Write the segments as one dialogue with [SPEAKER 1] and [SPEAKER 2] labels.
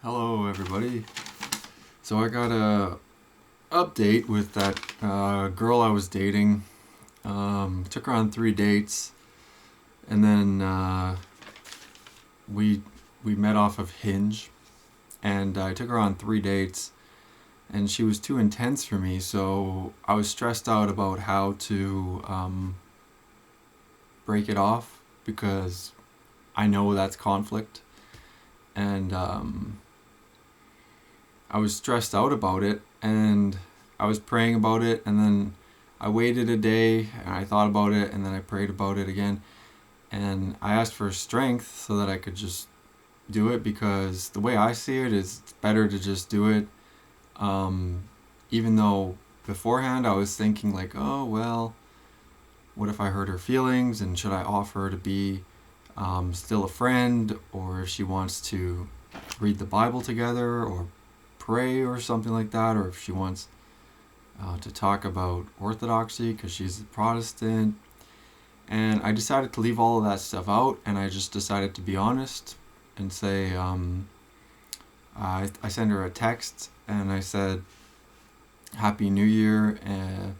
[SPEAKER 1] Hello, everybody. So I got a update with that girl I was dating. Took her on 3 dates, and then we met off of Hinge, and I took her on 3 dates, and she was too intense for me. So I was stressed out about how to break it off because I know that's conflict, and I was stressed out about it, and I was praying about it, and then I waited a day and I thought about it, and then I prayed about it again, and I asked for strength so that I could just do it, because the way I see it is it's better to just do it. Even though beforehand I was thinking like, oh well, what if I hurt her feelings, and should I offer her to be still a friend, or if she wants to read the Bible together or pray or something like that, or if she wants to talk about orthodoxy because she's a Protestant. And I decided to leave all of that stuff out, and I just decided to be honest and say, I sent her a text and I said, Happy New Year, and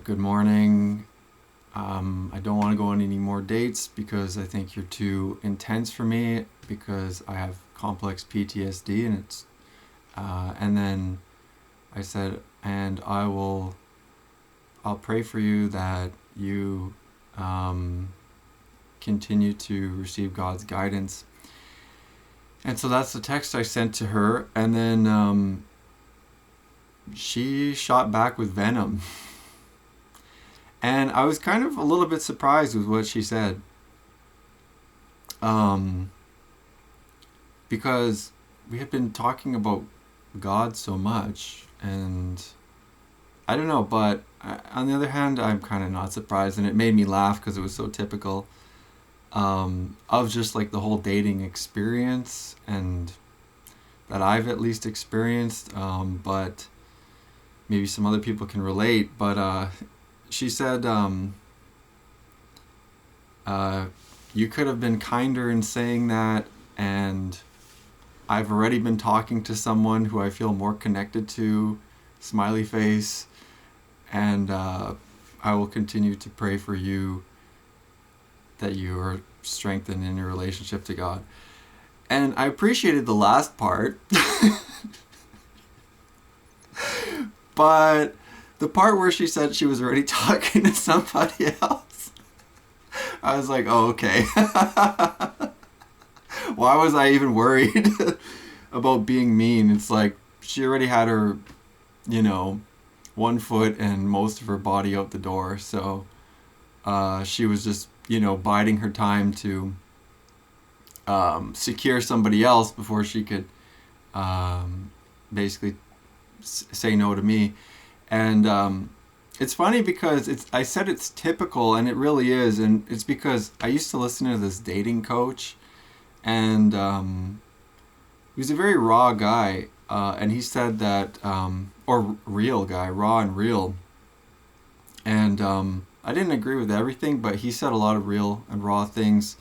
[SPEAKER 1] good morning. I don't want to go on any more dates because I think you're too intense for me, because I have complex PTSD, and it's and then I said, and I'll pray for you that you continue to receive God's guidance. And so that's the text I sent to her, and then she shot back with venom. And I was kind of a little bit surprised with what she said. Because we had been talking about God so much, and I don't know, but on the other hand, I'm kind of not surprised, and it made me laugh because it was so typical of just like the whole dating experience, and that I've at least experienced, but maybe some other people can relate. But she said, you could have been kinder in saying that, and I've already been talking to someone who I feel more connected to, smiley face, and I will continue to pray for you that you are strengthened in your relationship to God. And I appreciated the last part, but the part where she said she was already talking to somebody else, I was like, oh, okay. Why was I even worried about being mean? It's like she already had her, 1 foot and most of her body out the door. So she was just, biding her time to secure somebody else before she could basically say no to me. And it's funny because I said it's typical, and it really is. And it's because I used to listen to this dating coach, and he was a very raw guy, and he said that, or real guy, raw and real. And I didn't agree with everything, but he said a lot of real and raw things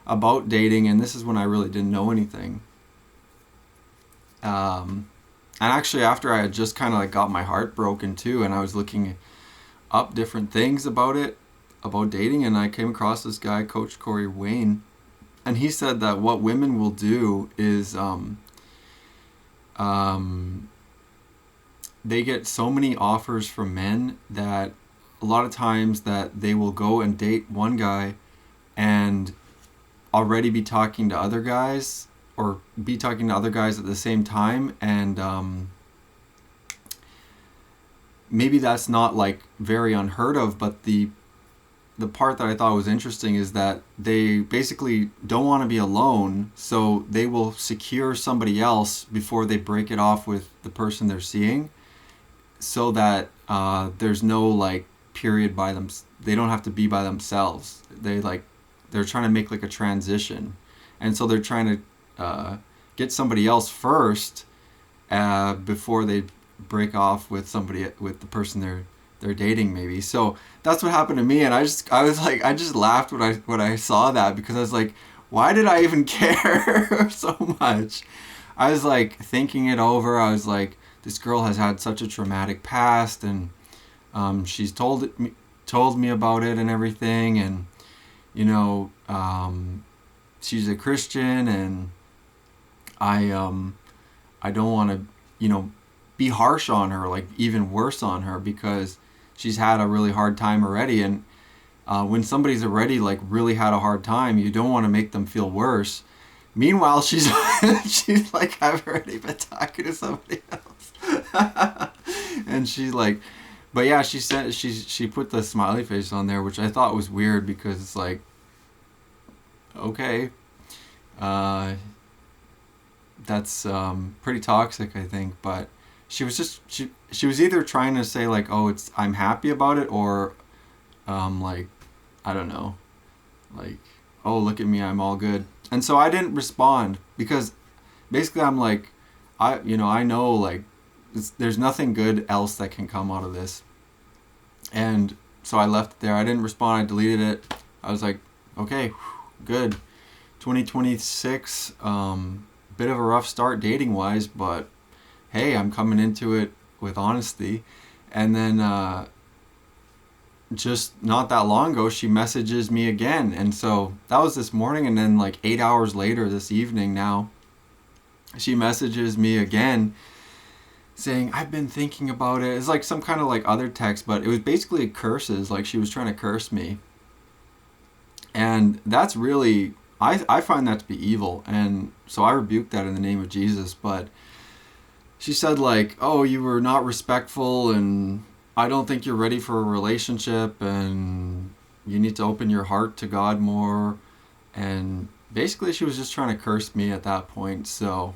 [SPEAKER 1] about dating, and this is when I really didn't know anything. And actually, after I had just kind of like got my heart broken too, and I was looking up different things about dating, and I came across this guy, Coach Corey Wayne, and he said that what women will do is they get so many offers from men that a lot of times that they will go and date one guy and already be talking to other guys, or be talking to other guys at the same time, and maybe that's not like very unheard of, but the part that I thought was interesting is that they basically don't want to be alone, so they will secure somebody else before they break it off with the person they're seeing, so that there's no like period by them. They don't have to be by themselves. They're trying to make like a transition, and so they're trying to get somebody else first before they break off with the person they're dating, maybe. So that's what happened to me, and I just laughed when I saw that, because I was like, why did I even care so much? I was like thinking it over. I was like, this girl has had such a traumatic past, and she's told me about it and everything, and you know, she's a Christian, and I don't want to, you know, be harsh on her, like even worse on her, because she's had a really hard time already. And when somebody's already like really had a hard time, you don't want to make them feel worse. Meanwhile, she's she's like, I've already been talking to somebody else, and she's like, but yeah, she put the smiley face on there, which I thought was weird because it's like, okay, uh, that's pretty toxic, I think. But she was either trying to say like, oh, it's I'm happy about it, or like, I don't know, like, oh, look at me, I'm all good. And so I didn't respond because basically I'm like, I know like there's nothing good else that can come out of this. And so I left it there. I didn't respond. I deleted it. I was like, okay, good. 2026, bit of a rough start dating wise, but hey, I'm coming into it with honesty. And then just not that long ago, she messages me again. And so that was this morning. And then like 8 hours later, this evening now, she messages me again saying, I've been thinking about it. It's like some kind of like other text, but it was basically curses. Like she was trying to curse me. And that's really, I find that to be evil. And so I rebuked that in the name of Jesus. But she said like, oh, you were not respectful, and I don't think you're ready for a relationship, and you need to open your heart to God more. And basically she was just trying to curse me at that point. So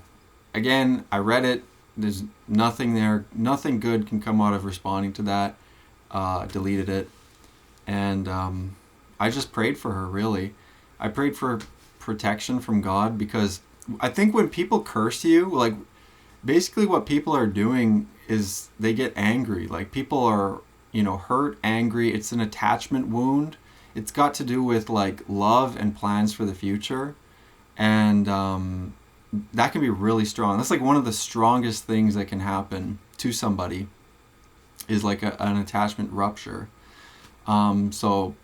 [SPEAKER 1] again, I read it. There's nothing there. Nothing good can come out of responding to that. Deleted it. And I just prayed for her, really. I prayed for protection from God, because I think when people curse you, like basically what people are doing is they get angry. Like people are, hurt, angry. It's an attachment wound. It's got to do with like love and plans for the future. And that can be really strong. That's like one of the strongest things that can happen to somebody is like an attachment rupture. So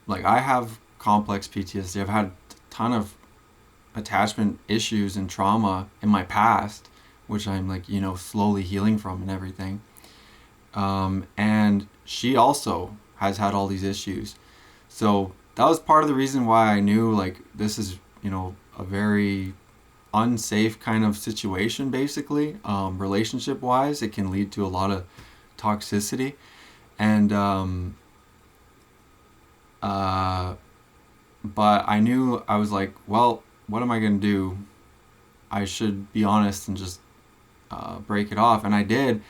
[SPEAKER 1] like I have complex PTSD. I've had a ton of attachment issues and trauma in my past, which I'm like, slowly healing from and everything. And she also has had all these issues. So that was part of the reason why I knew like this is, a very unsafe kind of situation, basically. Relationship wise, it can lead to a lot of toxicity. And but I knew, I was like, well, what am I going to do? I should be honest and just break it off. And I did.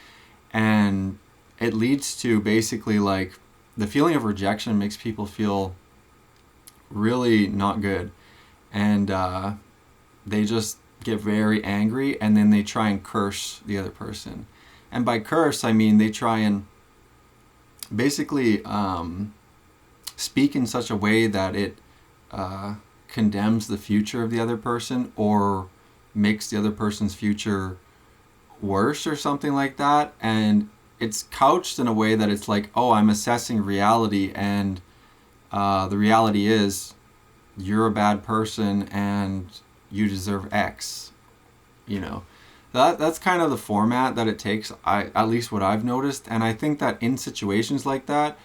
[SPEAKER 1] And it leads to basically like the feeling of rejection makes people feel really not good. And they just get very angry, and then they try and curse the other person. And by curse, I mean they try and basically speak in such a way that it condemns the future of the other person, or makes the other person's future worse or something like that. And it's couched in a way that it's like, oh, I'm assessing reality, and the reality is you're a bad person and you deserve X. That's kind of the format that it takes, at least what I've noticed. And I think that in situations like that,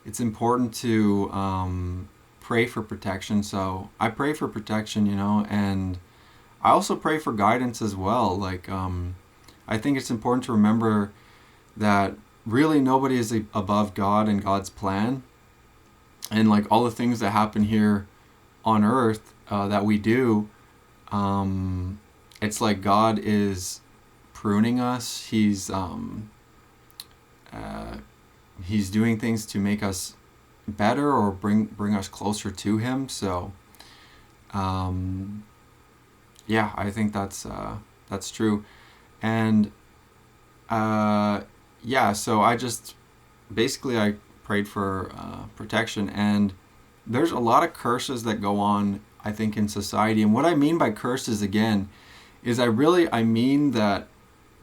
[SPEAKER 1] it's important to pray for protection. So I pray for protection, and I also pray for guidance as well. Like I think it's important to remember that really nobody is above God and God's plan. And like all the things that happen here on earth that we do, it's like God is pruning us. He's doing things to make us better, or bring us closer to Him. So yeah, I think that's true. And yeah, so I just basically I prayed for protection. And there's a lot of curses that go on I think, in society. And what I mean by curses, again, is I mean that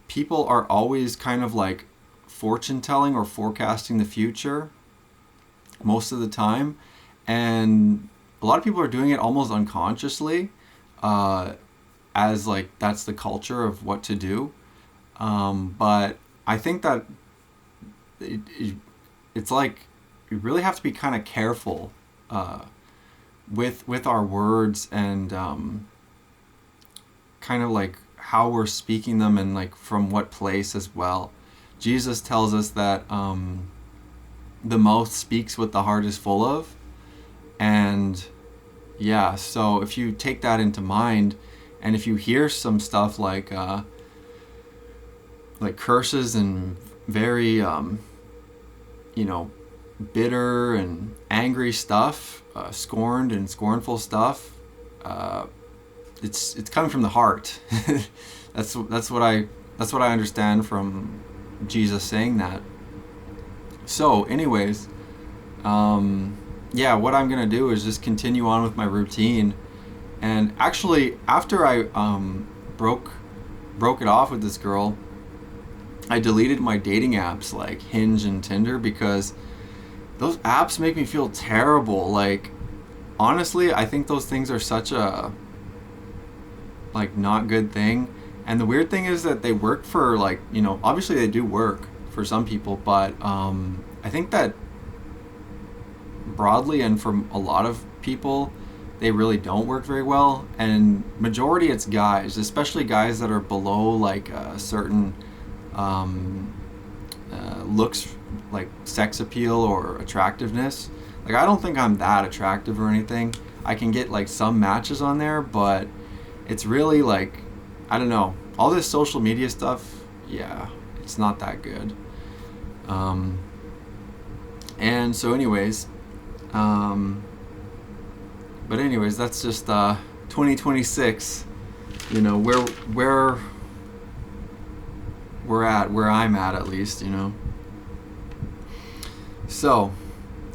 [SPEAKER 1] people are always kind of like fortune telling or forecasting the future most of the time. And a lot of people are doing it almost unconsciously, as like that's the culture of what to do. But I think that it's like you really have to be kind of careful with our words, and kind of like how we're speaking them, and like from what place as well. Jesus tells us that the mouth speaks what the heart is full of. And yeah, so if you take that into mind, and if you hear some stuff like curses and very bitter and angry stuff, scorned and scornful stuff, it's coming from the heart. that's what I understand from Jesus saying that. So anyways, what I'm gonna do is just continue on with my routine. And actually, after I broke it off with this girl, I deleted my dating apps like Hinge and Tinder, because those apps make me feel terrible. Like, honestly, I think those things are such a like not good thing. And the weird thing is that they work for, like, obviously they do work for some people, but I think that broadly and for a lot of people, they really don't work very well. And majority it's guys, especially guys that are below like a certain looks, like sex appeal or attractiveness. Like, I don't think I'm that attractive or anything. I can get like some matches on there, but it's really like, I don't know, all this social media stuff, yeah, it's not that good. And so anyways, but anyways, that's just 2026, where I'm at least, So,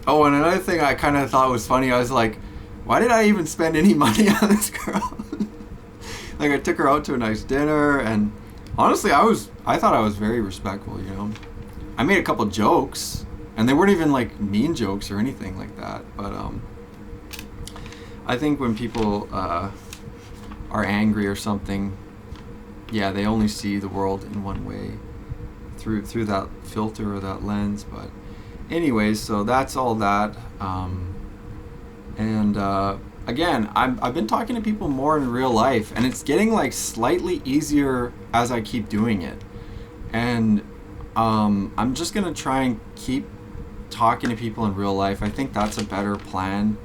[SPEAKER 1] oh, and another thing I kind of thought was funny, I was like, why did I even spend any money on this girl? Like, I took her out to a nice dinner, and honestly, I thought I was very respectful, I made a couple jokes, and they weren't even like mean jokes or anything like that, but I think when people are angry or something, yeah, they only see the world in one way, through that filter or that lens. But anyways, so that's all that. Again, I've been talking to people more in real life, and it's getting like slightly easier as I keep doing it. And I'm just gonna try and keep talking to people in real life. I think that's a better plan.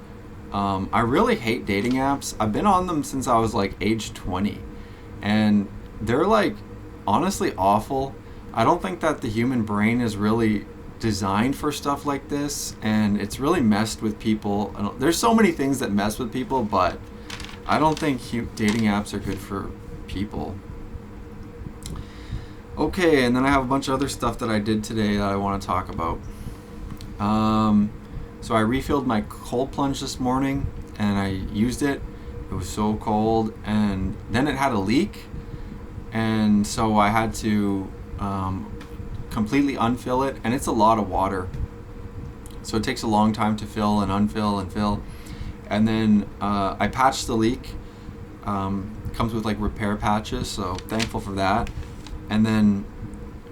[SPEAKER 1] I really hate dating apps. I've been on them since I was like age 20, and they're like honestly awful. I don't think that the human brain is really designed for stuff like this, and it's really messed with people. There's so many things that mess with people, but I don't think dating apps are good for people. Okay, and then I have a bunch of other stuff that I did today that I want to talk about. So I refilled my cold plunge this morning, and I used it. It was so cold, and then it had a leak, and so I had to completely unfill it, and it's a lot of water. So it takes a long time to fill and unfill and fill. And then I patched the leak. Comes with like repair patches, so thankful for that. And then,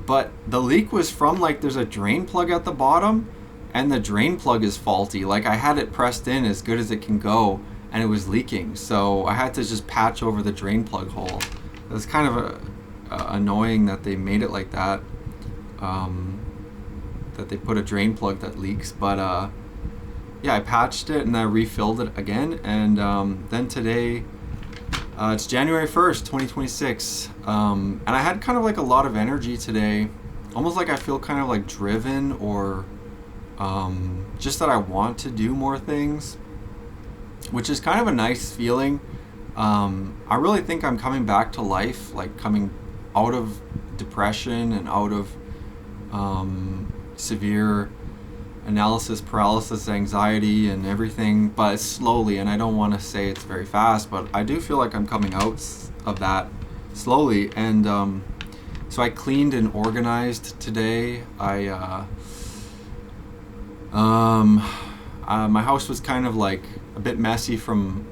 [SPEAKER 1] but the leak was from like, there's a drain plug at the bottom, and the drain plug is faulty. Like, I had it pressed in as good as it can go, and it was leaking. So I had to just patch over the drain plug hole. It was kind of annoying that they made it like that. That they put a drain plug that leaks. But yeah, I patched it and I refilled it again. And then today, it's January 1st, 2026. And I had kind of like a lot of energy today. Almost like I feel kind of like driven, or just that I want to do more things, which is kind of a nice feeling. I really think I'm coming back to life, like coming out of depression and out of severe analysis paralysis anxiety and everything, but slowly. And I don't want to say it's very fast, but I do feel like I'm coming out of that slowly. And so I cleaned and organized today. My house was kind of like a bit messy from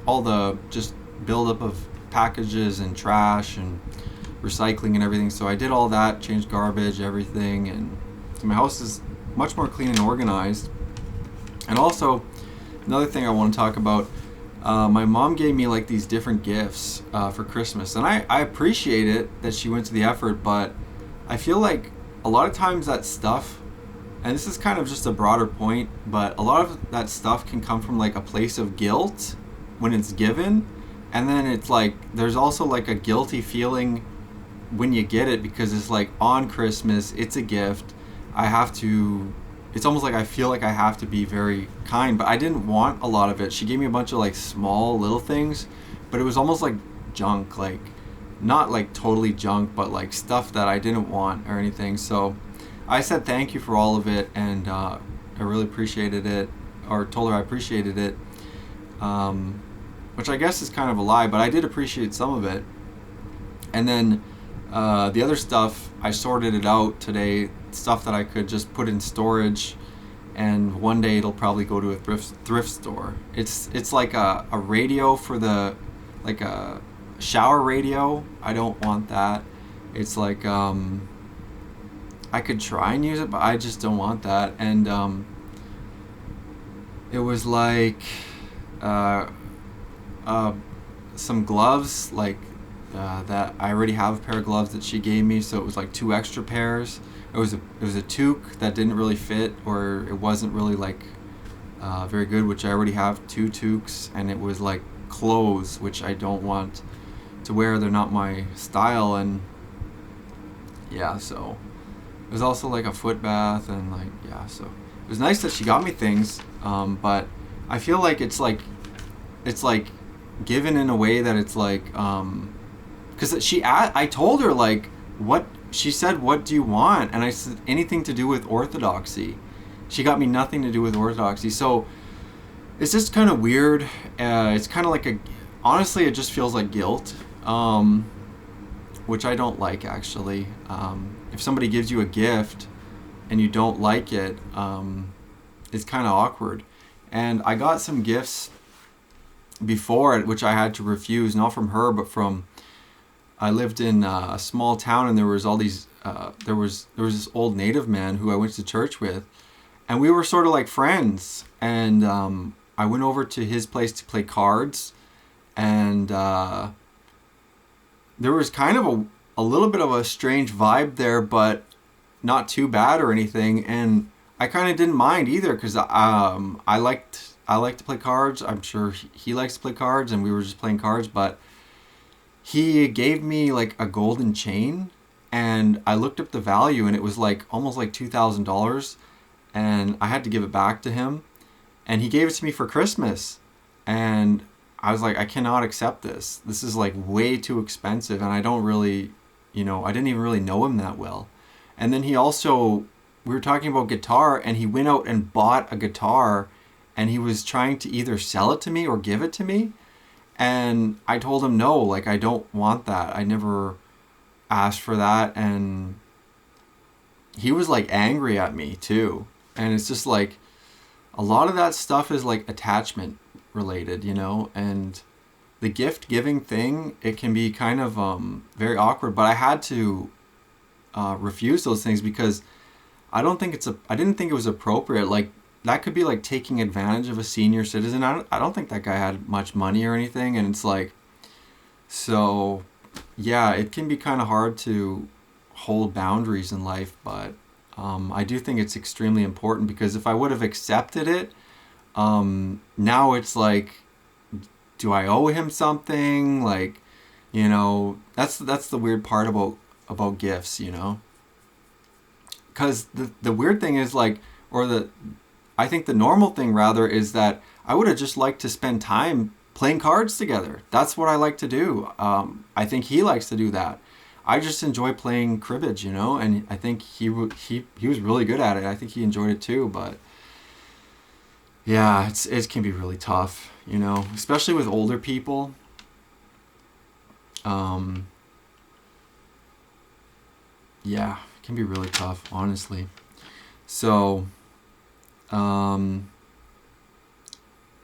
[SPEAKER 1] all the just buildup of packages and trash and recycling and everything. So I did all that, changed garbage, everything, and so my house is much more clean and organized. And also, another thing I want to talk about, my mom gave me like these different gifts for Christmas, and I appreciate it that she went to the effort, but I feel like a lot of times that stuff, and this is kind of just a broader point, but a lot of that stuff can come from like a place of guilt when it's given, and then it's like there's also like a guilty feeling when you get it, because it's like on Christmas, it's a gift, it's almost like I feel like I have to be very kind, but I didn't want a lot of it. She gave me a bunch of like small little things, but it was almost like junk, like not like totally junk, but like stuff that I didn't want or anything. So I said thank you for all of it, and I really appreciated it, or told her I appreciated it, which I guess is kind of a lie, but I did appreciate some of it. And then the other stuff, I sorted it out today, stuff that I could just put in storage, and one day it'll probably go to a thrift store. It's like a radio for the, like a shower radio. I don't want that. It's like I could try and use it, but I just don't want that. And it was like some gloves, like that I already have a pair of gloves that she gave me, so it was like 2 extra pairs. It was a toque that didn't really fit, or it wasn't really like very good, which I already have 2 toques, and it was like clothes which I don't want to wear. They're not my style. And yeah, so it was also like a foot bath, and like, yeah, so it was nice that she got me things, but I feel like it's like given in a way that it's like because I told her like what she said, what do you want? And I said anything to do with orthodoxy. She got me nothing to do with orthodoxy. So it's just kind of weird. It's kind of like honestly, it just feels like guilt, which I don't like, actually. If somebody gives you a gift and you don't like it, it's kind of awkward. And I got some gifts before it, which I had to refuse, not from her, but from, I lived in a small town, and there was all these, there was this old native man who I went to church with, and we were sort of like friends. And I went over to his place to play cards, and there was kind of a little bit of a strange vibe there, but not too bad or anything. And I kind of didn't mind either, because I like to play cards. I'm sure he likes to play cards, and we were just playing cards. But he gave me like a golden chain, and I looked up the value, and it was like almost like $2,000, and I had to give it back to him, and he gave it to me for Christmas. And I was like, I cannot accept this. This is like way too expensive, and I don't really, I didn't even really know him that well. And then he also, we were talking about guitar, and he went out and bought a guitar, and he was trying to either sell it to me or give it to me. And I told him no, like, I don't want that. I never asked for that. And he was like angry at me too. And it's just like, a lot of that stuff is like attachment related, and the gift giving thing, it can be kind of very awkward. But I had to refuse those things, because I didn't think it was appropriate. Like, that could be like taking advantage of a senior citizen. I don't think that guy had much money or anything. And it's like, so yeah, it can be kind of hard to hold boundaries in life. But I do think it's extremely important, because if I would have accepted it, now it's like, do I owe him something? Like, that's the weird part about gifts, because the weird thing is like, I think the normal thing rather is that I would have just liked to spend time playing cards together. That's what I like to do. I think he likes to do that. I just enjoy playing cribbage, you know, and I think he was really good at it. I think he enjoyed it too, but yeah, it can be really tough, you know, especially with older people. Um, yeah, it can be really tough, honestly. So, um,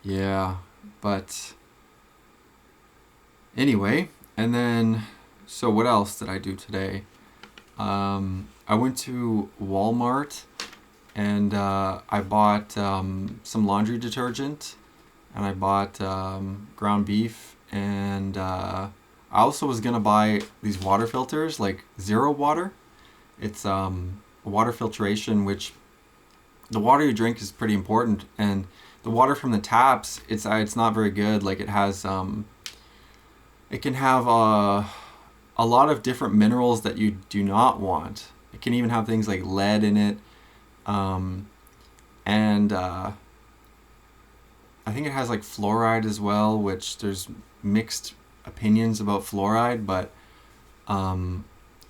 [SPEAKER 1] yeah, but anyway, and then, so what else did I do today? I went to Walmart and I bought some laundry detergent, and I bought ground beef, and I also was gonna buy these water filters, like Zero Water. It's water filtration, which the water you drink is pretty important, and the water from the taps, it's not very good. Like it can have a lot of different minerals that you do not want. It can even have things like lead in it, um, and I think it has like fluoride as well, which there's mixed opinions about fluoride, but um,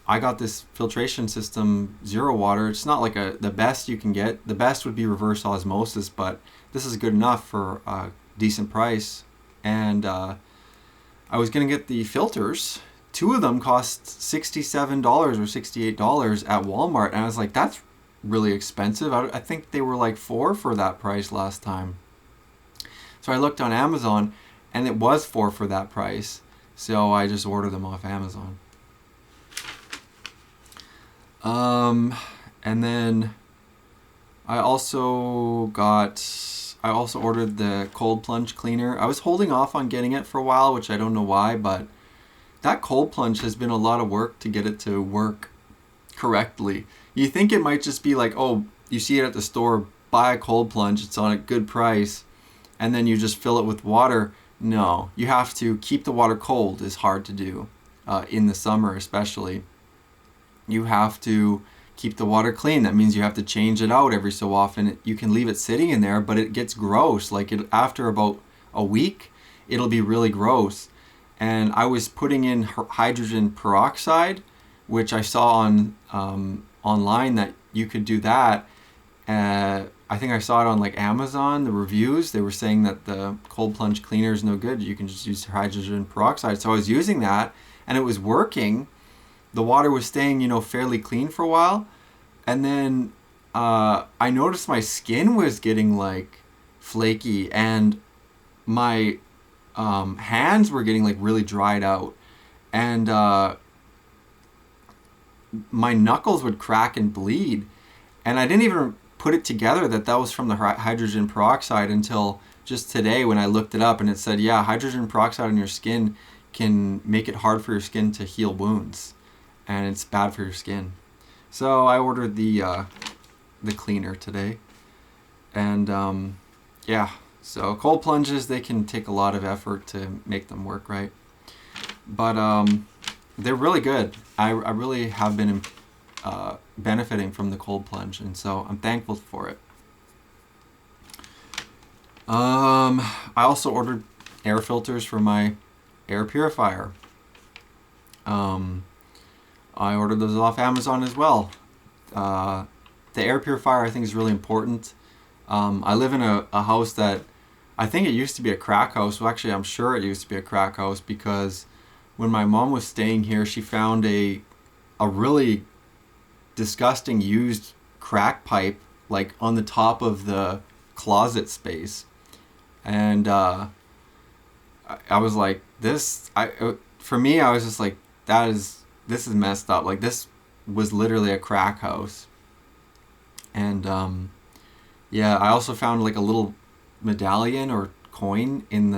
[SPEAKER 1] I got this filtration system, Zero Water. It's not like the best you can get. The best would be reverse osmosis, but this is good enough for a decent price. And I was gonna get the filters. Two of them cost $67 or $68 at Walmart, and I was like, that's really expensive. I think they were like four for that price last time. So I looked on Amazon, and it was four for that price. So I just ordered them off Amazon. And then I also ordered the cold plunge cleaner. I was holding off on getting it for a while, which I don't know why, but that cold plunge has been a lot of work to get it to work correctly. You think it might just be like, oh, you see it at the store, buy a cold plunge, it's on a good price, and then you just fill it with water. No, you have to keep the water cold. Is hard to do in the summer especially. You have to keep the water clean. That means you have to change it out every so often. You can leave it sitting in there, but it gets gross. Like after about a week, it'll be really gross. And I was putting in hydrogen peroxide, which I saw on online that you could do that. I think I saw it on like Amazon, the reviews. They were saying that the cold plunge cleaner is no good. You can just use hydrogen peroxide. So I was using that, and it was working. The water was staying, fairly clean for a while. And then I noticed my skin was getting like flaky, and my hands were getting like really dried out, and my knuckles would crack and bleed. And I didn't even put it together that was from the hydrogen peroxide until just today when I looked it up, and it said, yeah, hydrogen peroxide on your skin can make it hard for your skin to heal wounds, and it's bad for your skin. So I ordered the cleaner today, and yeah. So cold plunges, they can take a lot of effort to make them work right, but they're really good. I really have been benefiting from the cold plunge, and so I'm thankful for it. I also ordered air filters for my air purifier. I ordered those off Amazon as well. The air purifier, I think, is really important. I live in a house that I think it used to be a crack house. Well, actually, I'm sure it used to be a crack house, because when my mom was staying here, she found a really disgusting used crack pipe like on the top of the closet space, and I was like, for me, I was just like, this is messed up. Like, this was literally a crack house. And yeah, I also found like a little medallion or coin in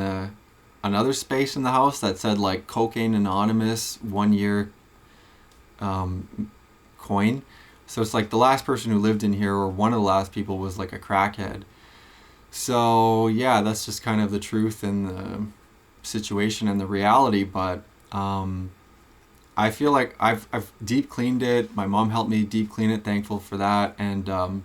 [SPEAKER 1] another space in the house that said like Cocaine Anonymous 1 year coin. So it's like the last person who lived in here, or one of the last people, was like a crackhead. So yeah, that's just kind of the truth in the situation and the reality. But I feel like I've deep cleaned it. My mom helped me deep clean it. Thankful for that. And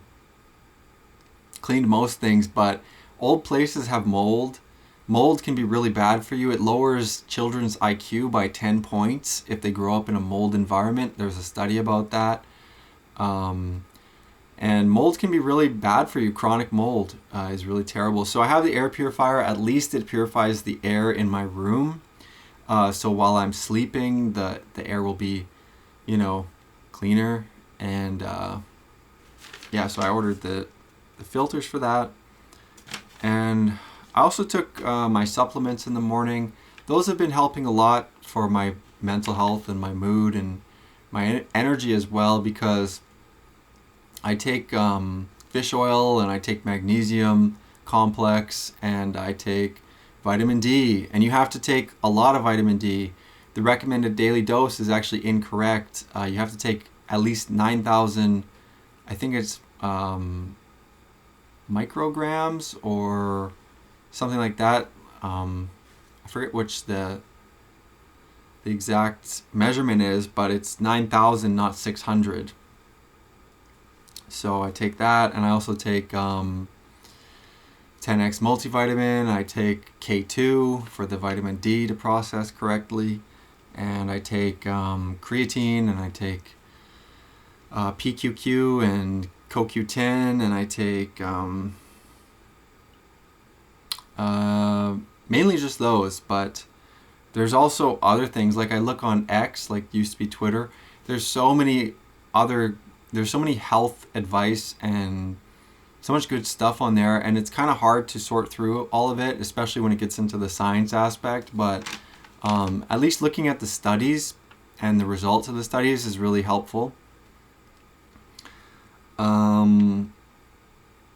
[SPEAKER 1] cleaned most things, but old places have mold. mold can be really bad for you. It lowers children's IQ by 10 points if they grow up in a mold environment. There's a study about that. And mold can be really bad for you. Chronic mold is really terrible. So I have the air purifier. At least it purifies the air in my room. So while I'm sleeping, the air will be, cleaner. And so I ordered the filters for that. And I also took my supplements in the morning. Those have been helping a lot for my mental health and my mood and my energy as well, because I take fish oil and I take magnesium complex and I take vitamin D. And you have to take a lot of vitamin D. The recommended daily dose is actually incorrect. You have to take at least 9,000, I think it's micrograms or something like that. I forget which the exact measurement is, but it's 9,000, not 600. So I take that, and I also take 10x multivitamin. I take K2 for the vitamin D to process correctly, and I take creatine, and I take PQQ and CoQ10, and I take mainly just those. But there's also other things, like I look on X, like used to be Twitter. There's so many health advice and so much good stuff on there, and it's kind of hard to sort through all of it, especially when it gets into the science aspect. But at least looking at the studies and the results of the studies is really helpful.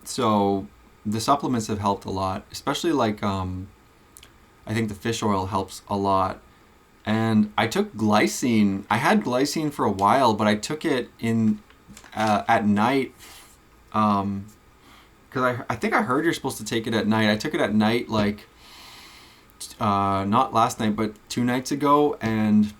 [SPEAKER 1] So the supplements have helped a lot, especially like I think the fish oil helps a lot. And I took glycine. I had glycine for a while, but I took it at night, because I think I heard you're supposed to take it at night. I took it at night, like not last night, but 2 nights ago, and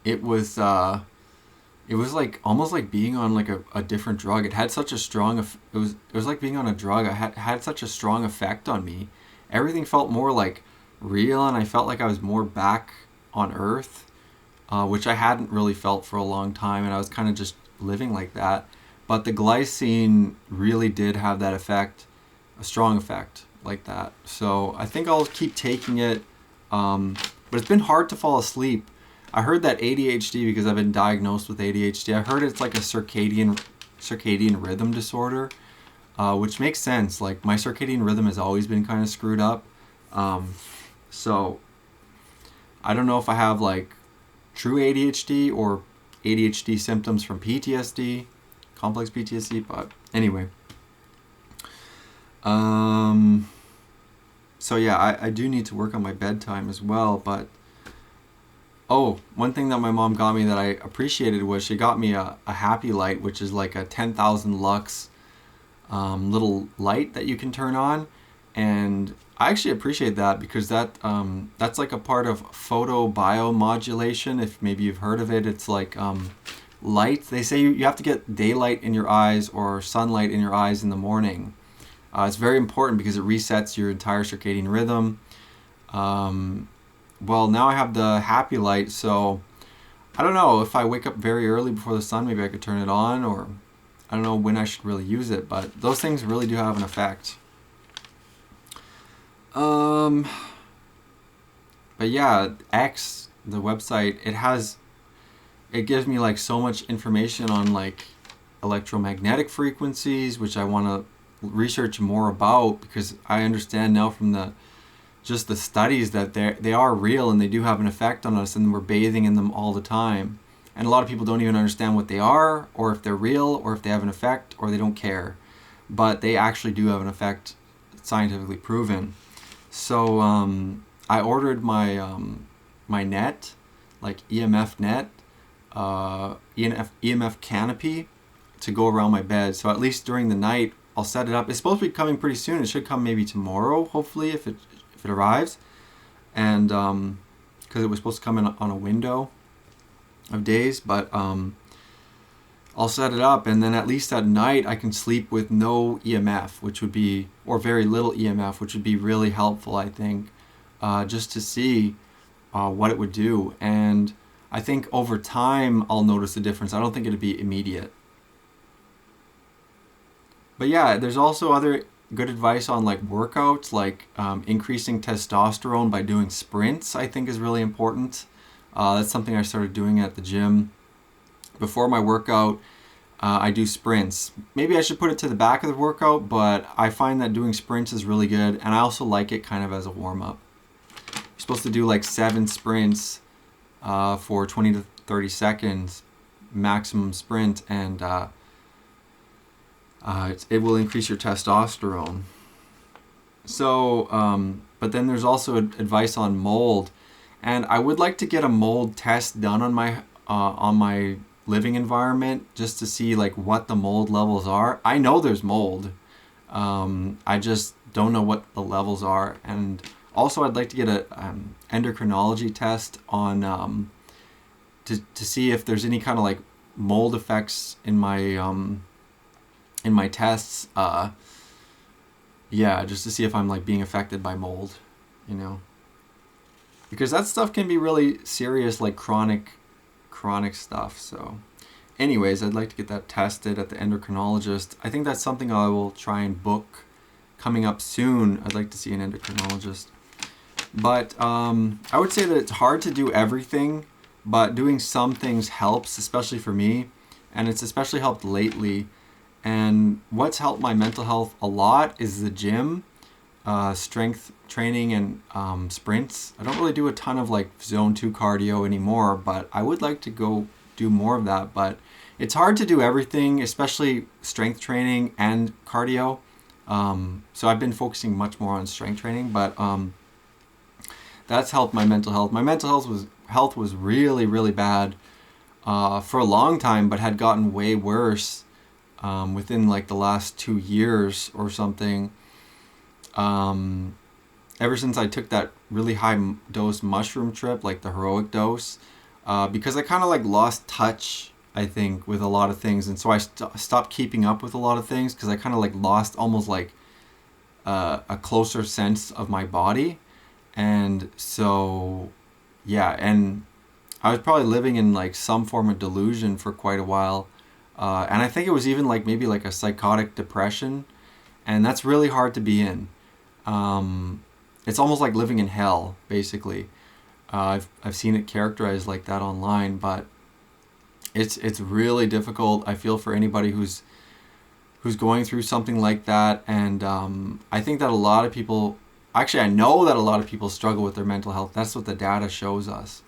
[SPEAKER 1] it was like almost like being on like a different drug. It had such a strong it was like being on a drug. I had such a strong effect on me. Everything felt more like real, and I felt like I was more back on Earth, which I hadn't really felt for a long time, and I was kind of just living like that. But the glycine really did have that effect, a strong effect like that. So I think I'll keep taking it, but it's been hard to fall asleep. I heard that ADHD, because I've been diagnosed with ADHD, I heard it's like a circadian rhythm disorder, which makes sense. Like my circadian rhythm has always been kind of screwed up. So I don't know if I have like true ADHD or ADHD symptoms from PTSD, complex PTSD, but anyway. So yeah, I do need to work on my bedtime as well, but one thing that my mom got me that I appreciated was she got me a happy light, which is like a 10,000 lux little light that you can turn on. And I actually appreciate that, because that's like a part of photobiomodulation. If maybe you've heard of it, it's like light. They say you have to get daylight in your eyes or sunlight in your eyes in the morning. It's very important because it resets your entire circadian rhythm. Well, now I have the happy light, so I don't know if I wake up very early before the sun, maybe I could turn it on, or I don't know when I should really use it, but those things really do have an effect. But yeah, X, the website, it gives me like so much information on like electromagnetic frequencies, which I want to research more about, because I understand now from the studies that they are real and they do have an effect on us, and we're bathing in them all the time. And a lot of people don't even understand what they are, or if they're real, or if they have an effect, or they don't care. But they actually do have an effect, scientifically proven. So I ordered my my net, like EMF net, EMF canopy, to go around my bed. So at least during the night, I'll set it up. It's supposed to be coming pretty soon. It should come maybe tomorrow, hopefully, if it arrives. And because it was supposed to come in on a window of days, but I'll I'll set it up, and then at least at night I can sleep with no EMF, which would be, or very little EMF, which would be really helpful, I think, just to see what it would do. And I think over time I'll notice a difference. I don't think it'd be immediate. But yeah, there's also other good advice on like workouts, like increasing testosterone by doing sprints, I think is really important. That's something I started doing at the gym. Before my workout, I do sprints. Maybe I should put it to the back of the workout, but I find that doing sprints is really good, and I also like it kind of as a warm-up. You're supposed to do like 7 sprints for 20 to 30 seconds, maximum sprint, and it will increase your testosterone. So, but then there's also advice on mold, and I would like to get a mold test done on my living environment just to see like what the mold levels are. I know there's mold. I just don't know what the levels are. And also I'd like to get a endocrinology test on to see if there's any kind of like mold effects in my tests. Yeah, just to see if I'm like being affected by mold, you know. Because that stuff can be really serious, like chronic stuff. So anyways, I'd like to get that tested at the endocrinologist. I think that's something I will try and book coming up soon. I'd like to see an endocrinologist. But I would say that it's hard to do everything, but doing some things helps, especially for me, and it's especially helped lately. And what's helped my mental health a lot is the gym, strength training, and sprints. I don't really do a ton of like zone 2 cardio anymore, but I would like to go do more of that. But it's hard to do everything, especially strength training and cardio. So I've been focusing much more on strength training, but that's helped my mental health. My mental health was really, really bad for a long time, but had gotten way worse within like the last 2 years or something. Ever since I took that really high dose mushroom trip, like the heroic dose, because I kind of like lost touch, I think, with a lot of things. And so I stopped keeping up with a lot of things because I kind of like lost almost like a closer sense of my body. And so, yeah, and I was probably living in like some form of delusion for quite a while. And I think it was even like maybe like a psychotic depression. And that's really hard to be in. It's almost like living in hell, basically. I've seen it characterized like that online, but it's really difficult. I feel for anybody who's going through something like that, and I think that a lot of people, actually I know that a lot of people struggle with their mental health. That's what the data shows us.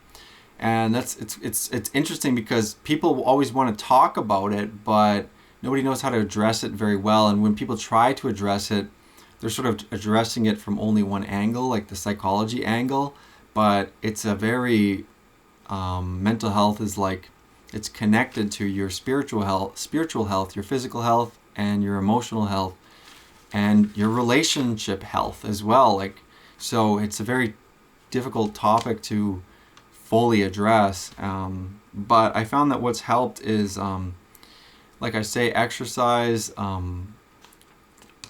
[SPEAKER 1] And it's interesting because people always want to talk about it, but nobody knows how to address it very well. And when people try to address it, they're sort of addressing it from only one angle, like the psychology angle. But it's a very mental health is like, it's connected to your spiritual health, your physical health, and your emotional health, and your relationship health as well. Like, so it's a very difficult topic to fully address. But I found that what's helped is, like I say, exercise.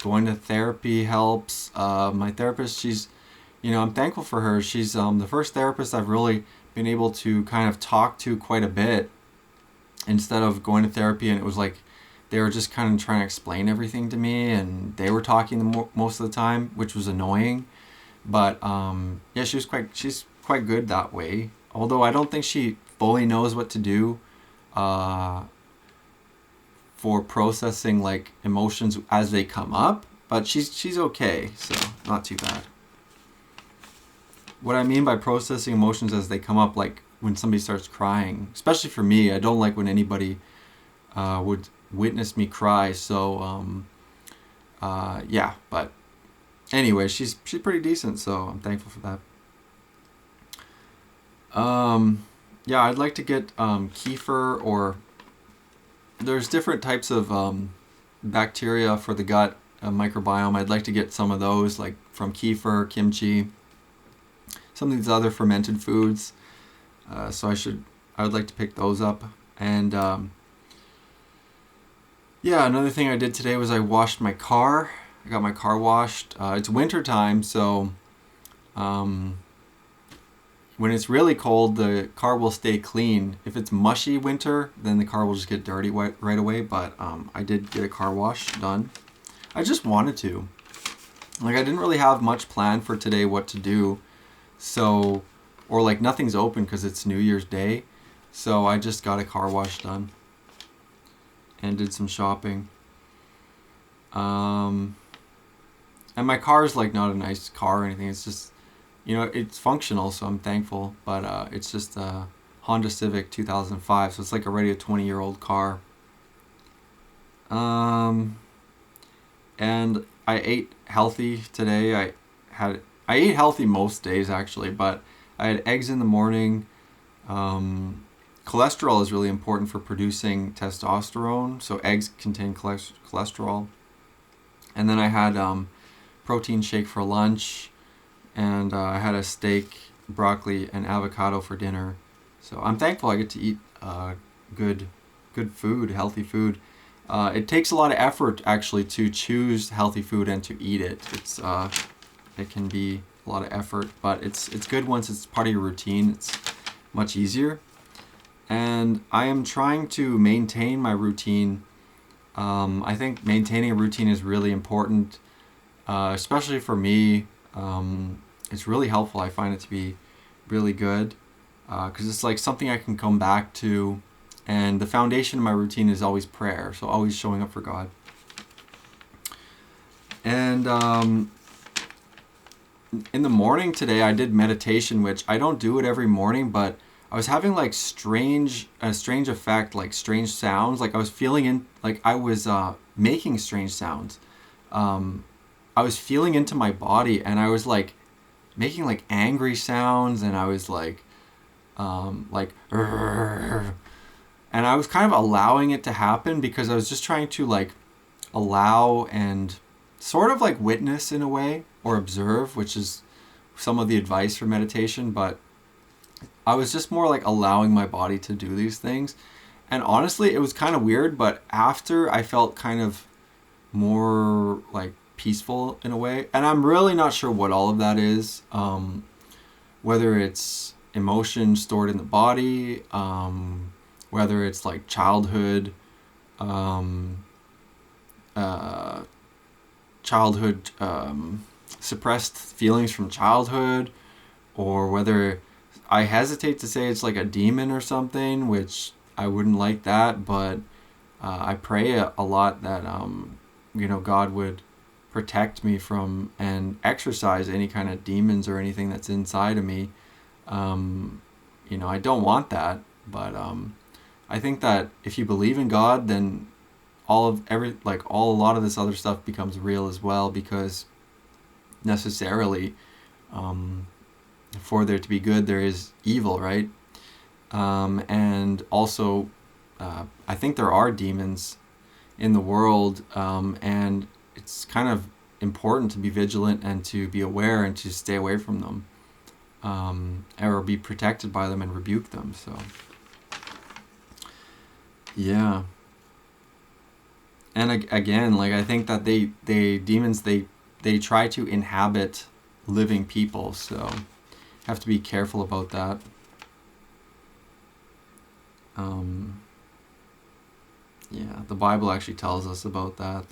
[SPEAKER 1] Going to therapy helps. My therapist, she's, I'm thankful for her. She's the first therapist I've really been able to kind of talk to quite a bit, instead of going to therapy and it was like they were just kind of trying to explain everything to me, and they were talking most of the time, which was annoying. But yeah, she's quite good that way. Although I don't think she fully knows what to do for processing like emotions as they come up, but she's okay, so not too bad. What I mean by processing emotions as they come up, like when somebody starts crying, especially for me, I don't like when anybody would witness me cry. So yeah, but anyway, she's pretty decent, so I'm thankful for that. Yeah, I'd like to get kefir, or there's different types of bacteria for the gut microbiome. I'd like to get some of those, like from kefir, kimchi, some of these other fermented foods. So I would like to pick those up. And Yeah, another thing I did today was I washed my car. I got my car washed. It's winter time, so um, when it's really cold, the car will stay clean. If it's mushy winter, then the car will just get dirty right away. But I did get a car wash done. I just wanted to. Like, I didn't really have much planned for today what to do. So, or like nothing's open because it's New Year's Day. So I just got a car wash done and did some shopping. And my car is like not a nice car or anything. It's just, it's functional, so I'm thankful. But it's just a Honda Civic 2005, so it's like already a 20-year-old car. And I ate healthy today. I ate healthy most days actually, but I had eggs in the morning. Cholesterol is really important for producing testosterone, so eggs contain cholesterol. And then I had protein shake for lunch, and I had a steak, broccoli, and avocado for dinner. So I'm thankful I get to eat good food, healthy food. It takes a lot of effort actually to choose healthy food and to eat it. It can be a lot of effort, but it's good once it's part of your routine. It's much easier. And I am trying to maintain my routine. I think maintaining a routine is really important, especially for me. It's really helpful. I find it to be really good because it's like something I can come back to. And the foundation of my routine is always prayer, so always showing up for God. And in the morning today, I did meditation, which I don't do it every morning, but I was having like a strange effect, like strange sounds. Like I was I was making strange sounds. I was feeling into my body, and I was like making like angry sounds, and I was like, "Rrr." And I was kind of allowing it to happen because I was just trying to like allow and sort of like witness in a way, or observe, which is some of the advice for meditation. But I was just more like allowing my body to do these things. And honestly, it was kind of weird, but after I felt kind of more like peaceful in a way. And I'm really not sure what all of that is. Whether it's emotion stored in the body, whether it's like childhood suppressed feelings from childhood, or whether I hesitate to say it's like a demon or something, which I wouldn't like that, but I pray a lot that God would protect me from and exorcise any kind of demons or anything that's inside of me. I don't want that, but I think that if you believe in God, then a lot of this other stuff becomes real as well, because necessarily, for there to be good, there is evil, right? And also, I think there are demons in the world, and it's kind of important to be vigilant and to be aware and to stay away from them, or be protected by them and rebuke them. So, yeah. And again, like I think that demons they try to inhabit living people, so have to be careful about that. Yeah, the Bible actually tells us about that.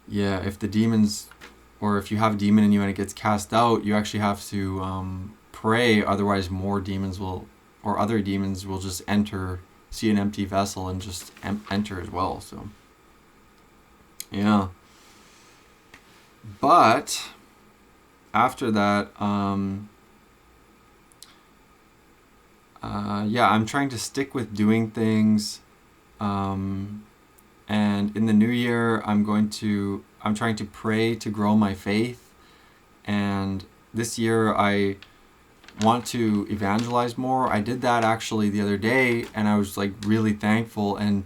[SPEAKER 1] Yeah, if the demons, or if you have a demon in you and it gets cast out, you actually have to pray. Otherwise, other demons will just enter, see an empty vessel, and just enter as well. So, yeah. But after that, I'm trying to stick with doing things, and in the new year, I'm trying to pray to grow my faith, and this year I want to evangelize more. I did that actually the other day, and I was like really thankful. And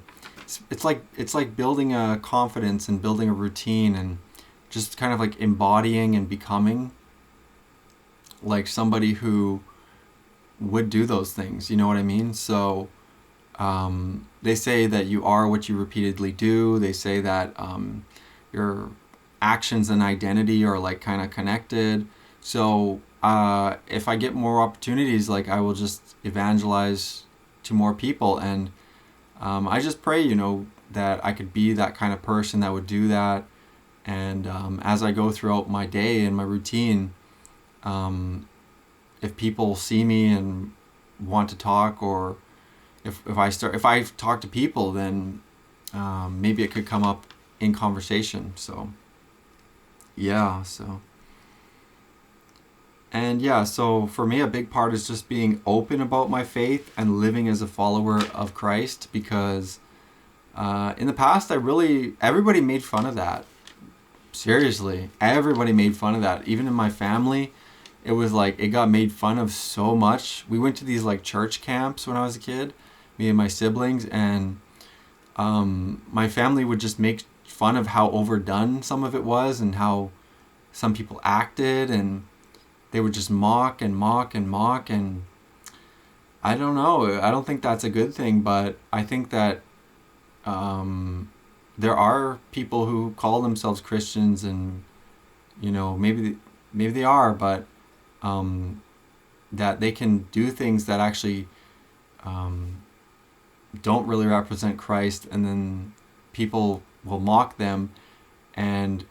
[SPEAKER 1] it's like building a confidence and building a routine, and just kind of like embodying and becoming like somebody who would do those things. You know what I mean? So They say that you are what you repeatedly do. They say that your actions and identity are like kind of connected. So if I get more opportunities, like I will just evangelize to more people. And I just pray, that I could be that kind of person that would do that. And as I go throughout my day and my routine, if people see me and want to talk, or if I talk to people, then maybe it could come up in conversation. So yeah, so for me, a big part is just being open about my faith and living as a follower of Christ, because in the past, everybody made fun of that. Seriously, everybody made fun of that. Even in my family, it was like it got made fun of so much. We went to these like church camps when I was a kid, me and my siblings, and my family would just make fun of how overdone some of it was and how some people acted, and they would just mock and mock and mock. And I don't know. I don't think that's a good thing, but I think that there are people who call themselves Christians, and maybe they are, but that they can do things that actually don't really represent Christ, and then people will mock them, and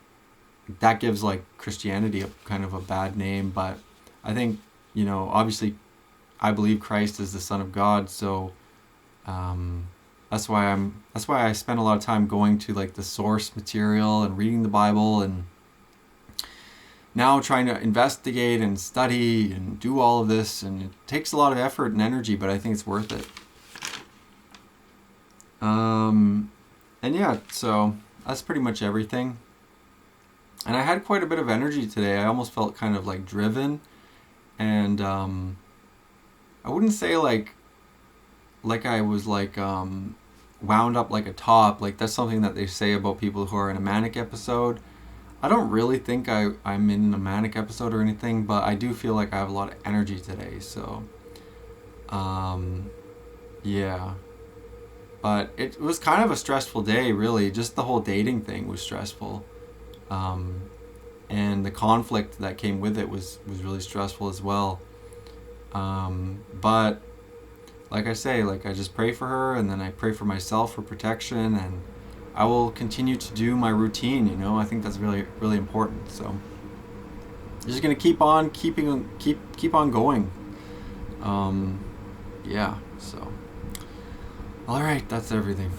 [SPEAKER 1] that gives like Christianity a kind of a bad name. But I think obviously I believe Christ is the Son of God, so that's why I spend a lot of time going to like the source material and reading the Bible, and now trying to investigate and study and do all of this, and it takes a lot of effort and energy, but I think it's worth it. And yeah, so that's pretty much everything. And I had quite a bit of energy today. I almost felt kind of like driven, and I wouldn't say like I was like wound up like a top. Like that's something that they say about people who are in a manic episode. I don't really think I'm in a manic episode or anything, but I do feel like I have a lot of energy today. So yeah. But it was kind of a stressful day, really. Just the whole dating thing was stressful. And the conflict that came with it was really stressful as well. But like I say, like I just pray for her, and then I pray for myself for protection, and I will continue to do my routine. I think that's really, really important. So I'm just gonna keep on going. Yeah. So all right, that's everything.